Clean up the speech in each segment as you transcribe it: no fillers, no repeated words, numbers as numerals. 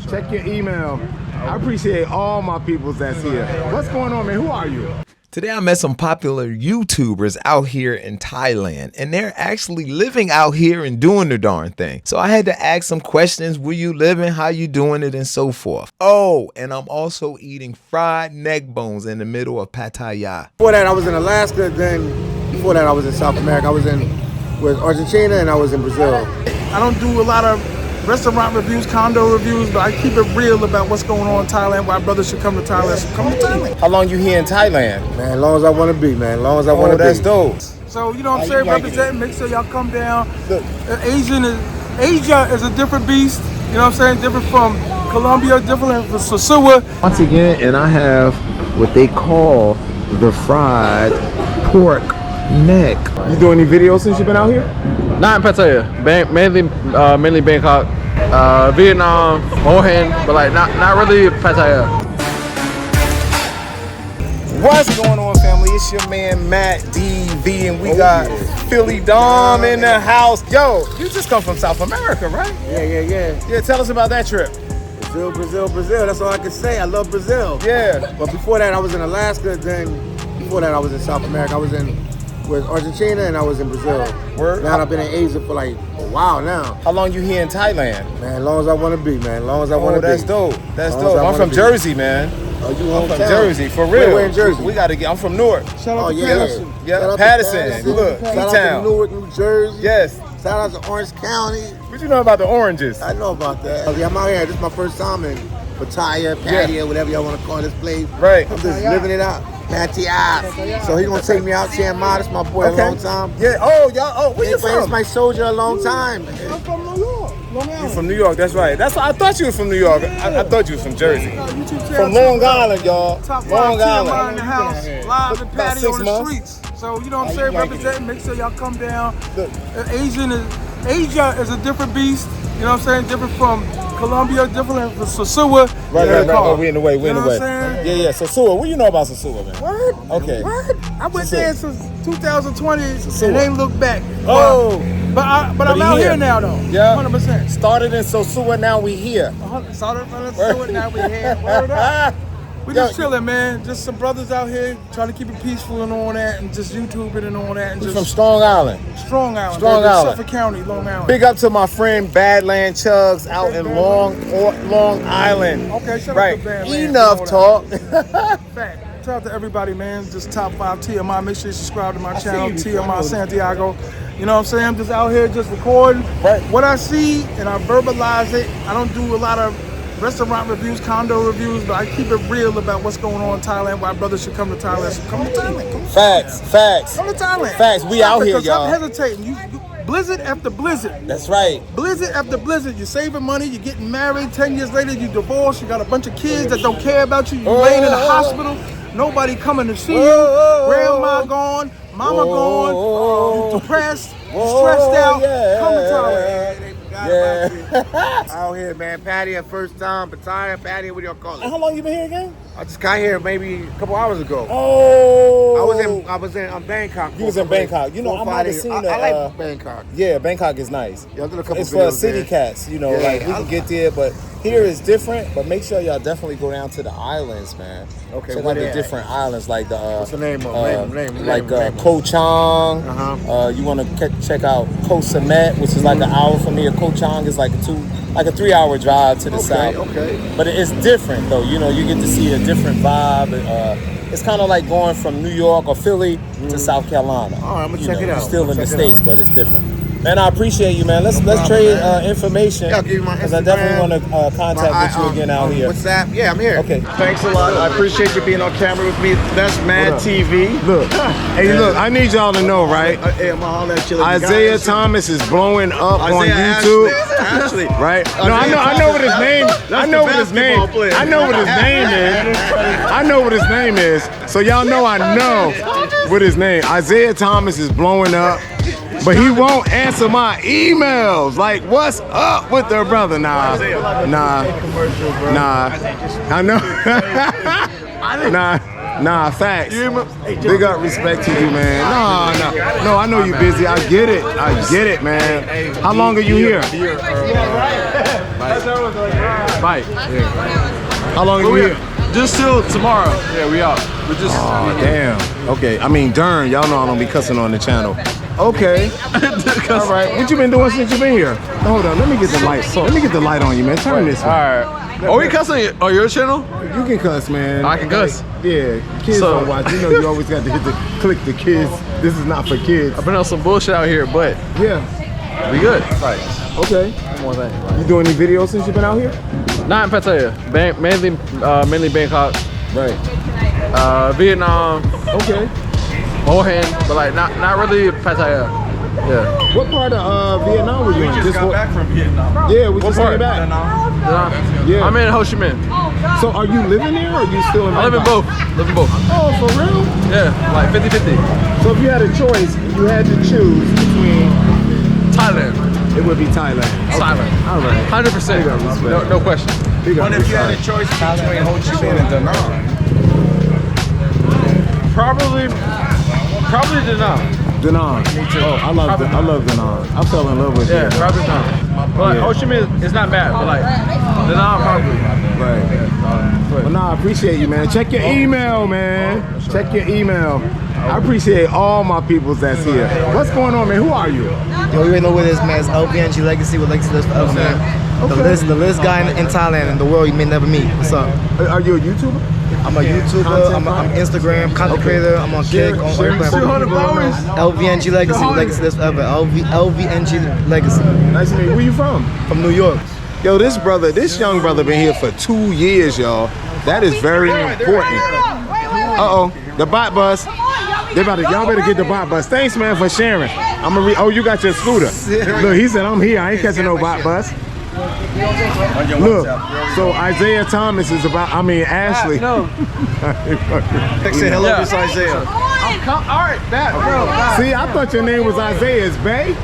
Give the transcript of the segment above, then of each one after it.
Check your email. I appreciate all my peoples that's here. What's going on, man? Who are you? Today I met some popular YouTubers out here in Thailand, and they're actually living out here and doing the darn thing. So I had to ask some questions: where you living, how you doing it, and so forth. Oh, and I'm also eating fried neck bones in the middle of Pattaya. Before that I was in Alaska, then before that I was in South America. I was with Argentina and I was in Brazil. I don't do a lot of restaurant reviews, condo reviews, but I keep it real about what's going on in Thailand, why brothers should come to Thailand. So come to Thailand. How long you here in Thailand? Man, as long as I want to be, man. As long as I want to be. That's dope. So, you know what I'm saying? Represent, make sure y'all come down. Asia is a different beast. You know what I'm saying? Different from Colombia, different from Sosua. Once again, and I have what they call the fried pork neck. You doing any videos since you've been out here? Not in Pattaya, mainly Bangkok, Vietnam, Ho Chi Minh, but like not really Pattaya. What's going on, family? It's your man Matt DV, and we got Philly Dom in the house. Yo, you just come from South America, right? Yeah. Tell us about that trip. Brazil. That's all I can say. I love Brazil. Yeah. But before that I was in Alaska, then before that I was in South America. I was with Argentina and I was in Brazil. Word? Now I've been in Asia for like a while now. How long you here in Thailand? Man, as long as I want to be, man. As long as I want to be. That's dope. I'm from Jersey, man. Oh, you I'm from Jersey, for real. Where in Jersey? We gotta get. I'm from Newark. Shout out to Patterson. Yeah, Patterson. Look, Shout out to Newark, New Jersey. Yes. Shout out to Orange County. What you know about the oranges? I know about that. Okay, I'm out here. This is my first time in Pattaya, Pattaya, whatever y'all want to call this place. Right. I'm just living it up. Pattaya. So he gonna take me out TMI. That's my boy a long time. Yeah. Oh, y'all. Oh, where you from? It's my soldier a long time. I'm from New York. You from New York? That's right. That's why I thought you was from New York. I thought you was from Jersey. From Long Island, y'all. Top Long 5 TMI Island. in the house, live and About patio 6 on the months. streets. So, you know what I'm saying? Represent, make sure y'all come down. Look. Asia is a different beast. You know what I'm saying? Different from Colombia, different from Sosua. Right. Oh, we in the way. You know what I'm saying? Yeah. Sosua. What you know about Sosua, man? Word? Okay. Word? I went there since 2020 Sosua. and ain't looked back. Oh. But I'm out here now, though. Yeah. 100%. Started in Sosua, now we here. Started from Sosua, now we here. Word up. We just chilling, man. Just some brothers out here trying to keep it peaceful and all that, and just YouTubing and all that. And We just from Strong Island. Strong Island. Strong baby. Island. Suffolk County, Long Island. Big up to my friend Badland Chugs out in Long Island. Okay, shout out Right. to Badlands Enough and all talk. Fact. Shout out to everybody, man. Just top 5 TMI. Make sure you subscribe to my channel, TMI Santiago. You know what I'm saying? I'm just out here just recording what I see and I verbalize it. I don't do a lot of restaurant reviews, condo reviews, but I keep it real about what's going on in Thailand, why brothers should come to Thailand. So come to Thailand. Facts. Come to Thailand. Facts. We out here, y'all. Stop hesitating. You blizzard after blizzard. That's right. Blizzard after blizzard. You're saving money. You're getting married. 10 years later, you divorced. You got a bunch of kids that don't care about you. You're laying in the hospital. Nobody coming to see you. Grandma gone. Mama gone. You depressed. You stressed out. Come to Thailand. Out here, man. Pattaya, first time. Pattaya, Pattaya, what do y'all call it? How long you been here again? I just got here maybe a couple hours ago. Oh. I was in Bangkok. You was in Bangkok. You know, I might have seen that. I like Bangkok. Yeah, Bangkok is nice. Yeah, I did a couple it's for videos city there. cats, you know, like we can get there, but here is different. But make sure y'all definitely go down to the islands, man. Okay, check where out the they at? different islands, like the What's the name of Koh Chang. You want to check out Koh Samet, which is like an hour from here. Koh Chang is like a 3-hour drive to the south. Okay. But it's different though. You know, you get to see a different vibe. It's kind of like going from New York or Philly to South Carolina. All right, I'm gonna check it out. You're still in the Check it States, out. but it's different. Man, I appreciate you, man. Let's trade information. Yeah, I'll give you my Because I Instagram, definitely want to contact with you again out here. WhatsApp. Yeah, I'm here. Okay. Thanks a lot. I appreciate you being on camera with me. That's Mad TV. Look, hey, look. I need y'all to know, right? Hey, I'm gonna holler at you. Isaiah Thomas is blowing up on YouTube. Ashley. Right? No, I know what his name. I know what his name. I know what his name is. I know what his name is. So y'all know I know what his name. Isaiah Thomas is blowing up. But he won't answer my emails. Like, what's up with their brother? Nah. I know. Nah, facts. Big up respect to you, man. No, I know you busy. I get it, man. How long are you here? Bike. Yeah. How long are you here? Just till tomorrow. Yeah, we out. We just. Oh, damn. Okay. I mean, darn. Y'all know I don't be cussing on the channel. Okay. All right. What you been doing since you been here? Hold on. Let me get the light. Let me get the light on you, man. Turn this All one. right. Are we cussing on your channel? You can cuss, man. I can cuss. Yeah. Kids don't watch. You know you always got to hit the click the kids. This is not for kids. I've been on some bullshit out here, but Yeah. we good. Okay. One more thing. You doing any videos since you've been out here? Not in Pattaya. Mainly Bangkok. Right. Vietnam. Okay. Ho Hin, but like not really Pattaya. Yeah. What part of Vietnam were you in? Just got back from Vietnam. Yeah, we just part? came back. Yeah. I'm in Ho Chi Minh. So are you living there or are you still in I live in Bangkok? both. Live in both. Oh, for real? Yeah, like 50-50. So if you had a choice, you had to choose between, Thailand. it would be Thailand. Thailand. All right. 100%. No question. What if you had a choice between Ho Chi Minh and Da Nang? Probably Da Nang. Da Nang. Me too. Oh, I love Da Nang. I fell in love with Yeah, it. probably Da Nang. But like, Ho Chi Minh is not bad, but like Da Nang probably. Right. Well, nah, I appreciate you, man. Check your email, man. Check your email. I appreciate all my peoples that's here. What's going on, man? Who are you? Yo, you already know what it is, man. It's LVNG Legacy with Legacy Lives Forever, man. The list guy in Thailand and the world you may never meet. What's up? Are you a YouTuber? I'm a YouTuber, I'm Instagram content creator, I'm on Kick, on every platform. LVNG Legacy with Legacy Lives Forever. LVNG Legacy. Nice to meet you. Where you from? From New York. Yo, this young brother been here for 2 years, y'all. That is very important. Uh-oh, the bot bus. Y'all better get the bot bus. Thanks, man, for sharing. Oh, you got your scooter. Look, he said, I'm here. I ain't catching no bot bus. Look, so Isaiah Thomas is Ashley. No. Say hello, this Isaiah. All right, that bro. See, I thought your name was Isaiah. It's Bay.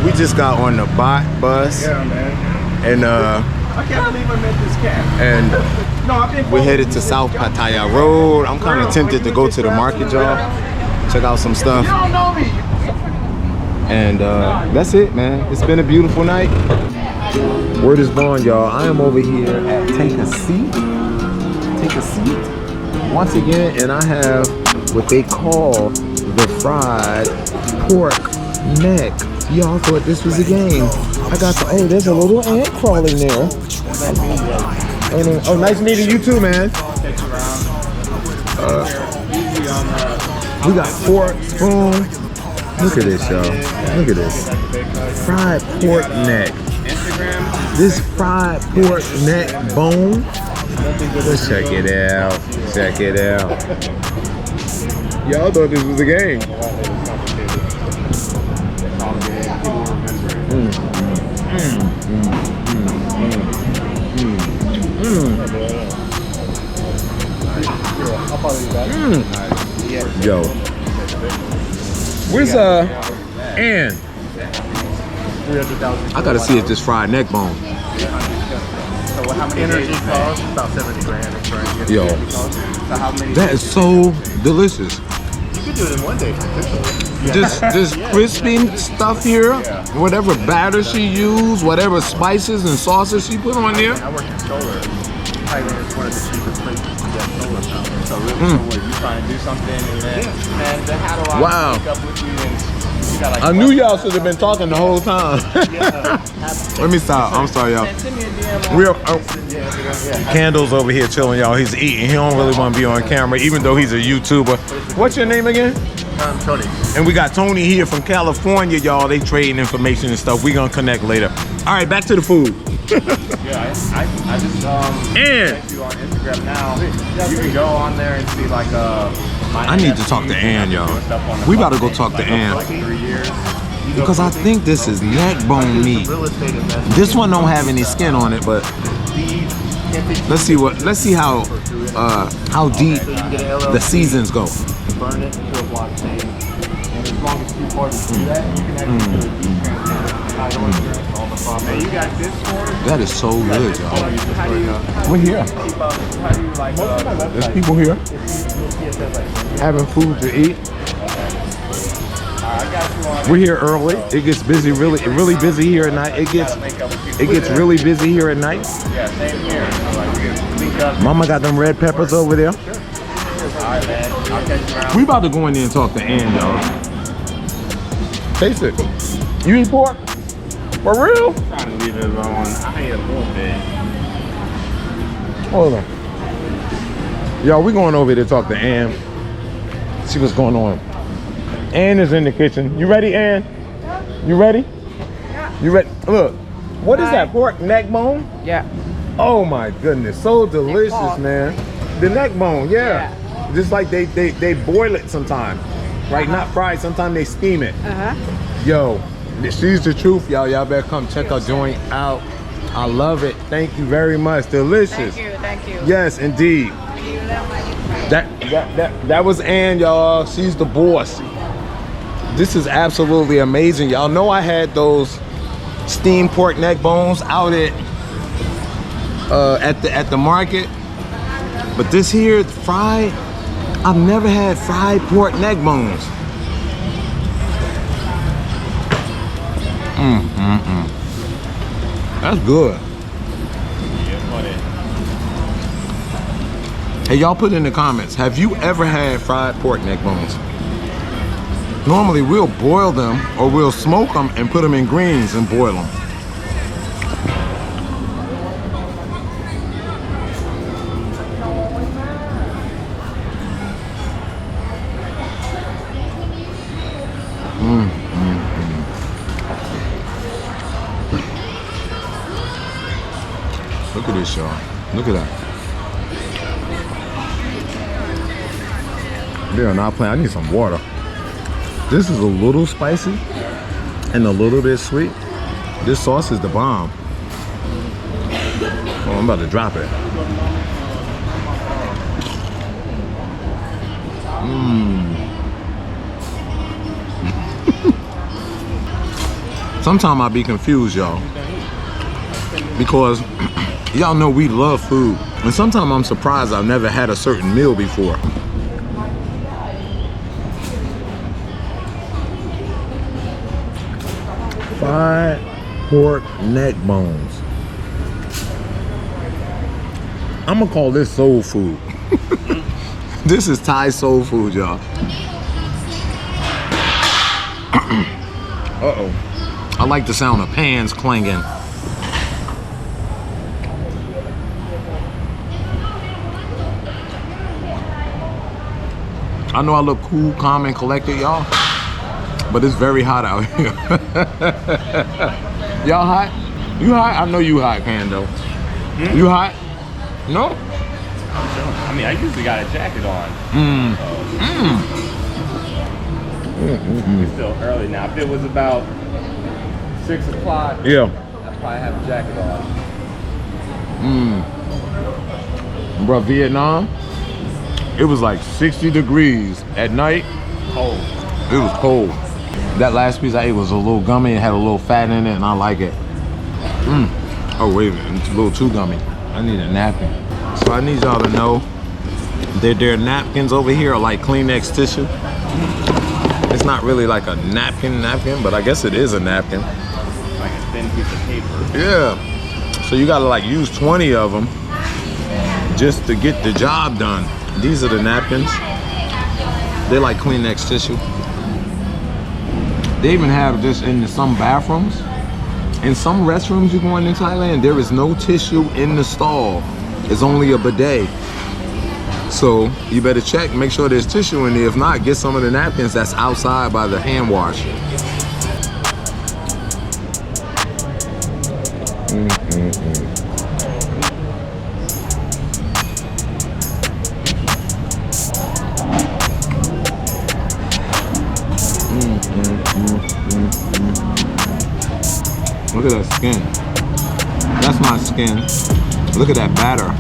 We just got on the bot bus. Yeah, man. And I can't believe I met this cat. and we're headed to South Pattaya Road. I'm kind of tempted to go to the market, y'all. Check out some stuff. You don't know me. And that's it, man. It's been a beautiful night. Word is born, y'all. I am over here at Take a Seat. Take a Seat. Once again, and I have what they call the fried pork neck. Y'all thought this was a game. I got there's a little ant crawling there. Oh, nice meeting you too, man. We got fork, spoon. Look at this, y'all. Look at this. Fried pork neck. This fried pork neck bone. Let's check it out. Check it out. Y'all thought this was a game. Yo. Where's Ann? I gotta see if this fried neck bone. Energy costs about 70 grand. Yo, that is so delicious. You could do it in one day. This crispy stuff here, whatever batter she used, whatever spices and sauces she put on there. I work in solar. Thailand is one of the cheapest places to get solar power. So really, so what, you try and do something and then they had a lot Wow. of makeup with you and you got like I knew y'all should have been talking the whole time. Let me stop. I'm sorry, y'all. Real Candle's over here chilling, y'all. He's eating. He don't really want to be on camera, even though he's a YouTuber. What's your name again? Tony. And we got Tony here from California, y'all. They trading information and stuff. We gonna connect later. All right, back to the food. Yeah, I just Ann. connect you on Instagram now. You can go on there and see like I need to talk to Ann, y'all. We about to go talk to Ann. like 3 years. Because I think this is neck bone meat. Real estate investment. This one don't have any skin on it, but let's see how deep the seasons go. Burn it into a blockchain. And as long as 2 parties do that, you can actually do a deep transaction. Title insurance, all the property. And you got Discord. That is so good, y'all. How do you We're here. keep up? How do you like There's people here like having food to eat. I got you We're here early. It gets busy, really busy here at night. It gets really busy here at night. Yeah, same here. So like we get linked up. Mama got them red peppers over there. All right, man. I'll catch you around. We about to go in there and talk to Ann, y'all. Taste it. You eat pork? For real? I'm trying to leave it alone. I ate a little bit. Hold on. Y'all, we going over there to talk to Ann. See what's going on. Ann is in the kitchen. You ready, Ann? You ready? Yeah. You ready? Look, what is that, pork neck bone? Yeah. Oh my goodness, so delicious, man. The neck bone, yeah. Just like they boil it sometimes, right? Not fried, sometimes they steam it. Yo, she's the truth, y'all. Y'all better come check our joint out. I love it. Thank you very much. Delicious. Thank you. Yes, indeed. That was Ann, y'all. She's the boss. This is absolutely amazing. Y'all know I had those steamed pork neck bones out at the market, but this here fried. I've never had fried pork neck bones. That's good. Hey, y'all put in the comments, have you ever had fried pork neck bones? Normally we'll boil them or we'll smoke them and put them in greens and boil them. Look at this, y'all. Look at that. They're not playing. I need some water. This is a little spicy and a little bit sweet. This sauce is the bomb. Oh, I'm about to drop it. Sometimes I be confused, y'all, because y'all know we love food, and sometimes I'm surprised I've never had a certain meal before. Fried pork neck bones. I'm gonna call this soul food. This is Thai soul food, y'all. Uh-oh. I like the sound of pans clanging. I know I look cool, calm, and collected, y'all, but it's very hot out here. Y'all hot? You hot? I know you hot, Kando. You hot? No? I mean, I usually got a jacket on. It's still early now. If it was about 6 o'clock, Yeah. I'd probably have a jacket on. Bro, Vietnam, it was like 60 degrees at night. Cold. It was cold. That last piece I ate was a little gummy. It had a little fat in it, and I like it. Oh, wait a minute. It's a little too gummy. I need a napkin. So I need y'all to know that their napkins over here are like Kleenex tissue. It's not really like a napkin, but I guess it is a napkin. Like a thin piece of paper. Yeah. So you gotta like use 20 of them just to get the job done. These are the napkins. They're like Kleenex tissue. They even have this in some bathrooms. In some restrooms you go in Thailand, there is no tissue in the stall. It's only a bidet. So you better check, make sure there's tissue in there. If not, get some of the napkins that's outside by the hand wash. Look at that skin. That's my skin. Look at that batter.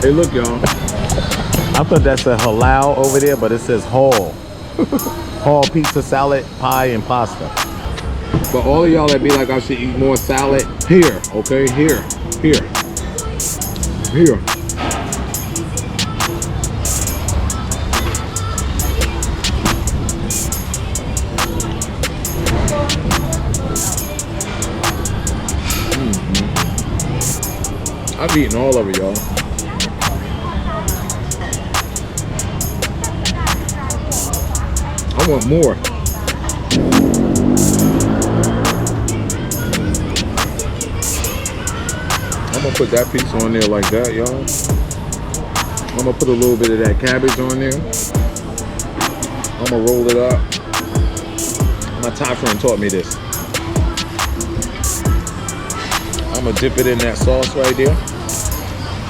Hey, look, y'all. I thought that said halal over there, but it says whole. Whole pizza, salad, pie, and pasta. But all of y'all that be like, I should eat more salad, here, okay? Here. here. I've eaten all of it, y'all. I want more. I'm gonna put that piece on there like that, y'all. I'm gonna put a little bit of that cabbage on there. I'm gonna roll it up. My Thai friend taught me this. I'm gonna dip it in that sauce right there.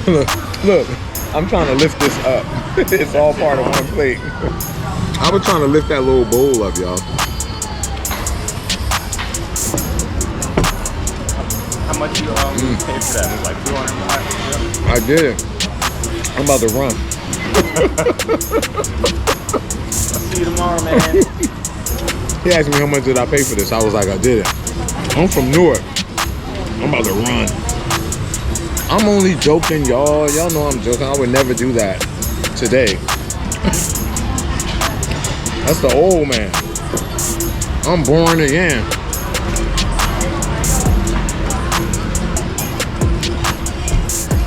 Look, I'm trying to lift this up. It's all part of one plate. I was trying to lift that little bowl up, y'all. How much you paid for that? It was like 200 I did. I'm about to run. I'll see you tomorrow, man. He asked me how much did I pay for this. I was like, I did it. I'm from Newark. I'm about to run. I'm only joking, y'all. Y'all know I'm joking. I would never do that today. That's the old man. I'm born again.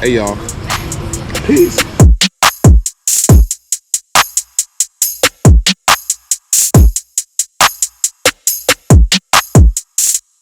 Hey, y'all. Peace.